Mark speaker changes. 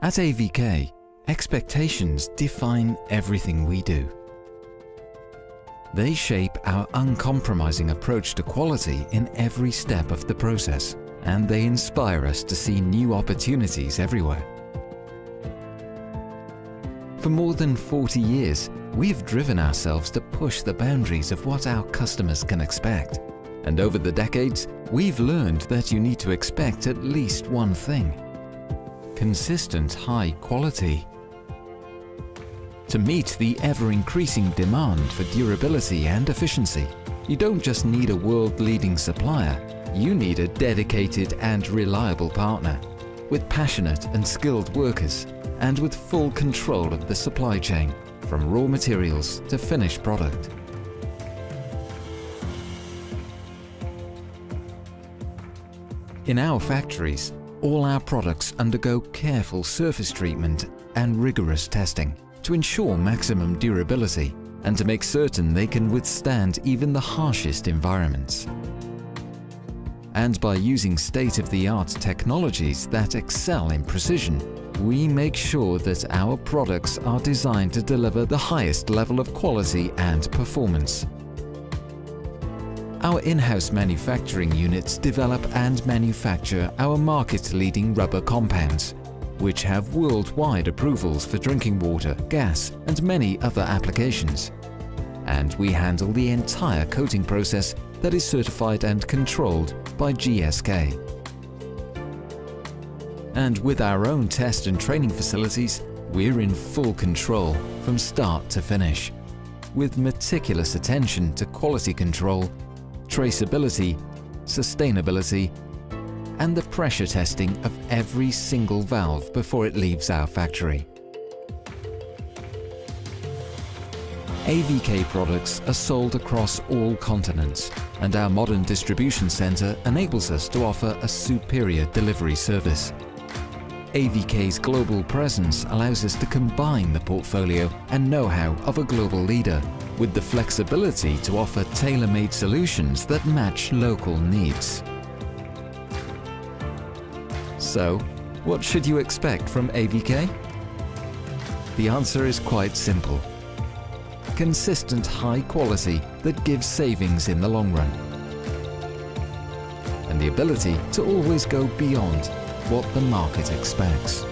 Speaker 1: At AVK, expectations define everything we do. They shape our uncompromising approach to quality in every step of the process, and they inspire us to see new opportunities everywhere. For more than 40 years, we've driven ourselves to push the boundaries of what our customers can expect. And over the decades, we've learned that you need to expect at least one thing: consistent high quality. To meet the ever-increasing demand for durability and efficiency, you don't just need a world-leading supplier, you need a dedicated and reliable partner, with passionate and skilled workers, and with full control of the supply chain, from raw materials to finished product. In our factories, all our products undergo careful surface treatment and rigorous testing to ensure maximum durability and to make certain they can withstand even the harshest environments. And by using state-of-the-art technologies that excel in precision, we make sure that our products are designed to deliver the highest level of quality and performance. Our in-house manufacturing units develop and manufacture our market-leading rubber compounds, which have worldwide approvals for drinking water, gas, and many other applications. And we handle the entire coating process that is certified and controlled by GSK. And with our own test and training facilities, we're in full control from start to finish, with meticulous attention to quality control, traceability, sustainability, and the pressure testing of every single valve before it leaves our factory. AVK products are sold across all continents, and our modern distribution center enables us to offer a superior delivery service. AVK's global presence allows us to combine the portfolio and know-how of a global leader with the flexibility to offer tailor-made solutions that match local needs. So, what should you expect from AVK? The answer is quite simple: consistent high quality that gives savings in the long run, and the ability to always go beyond what the market expects.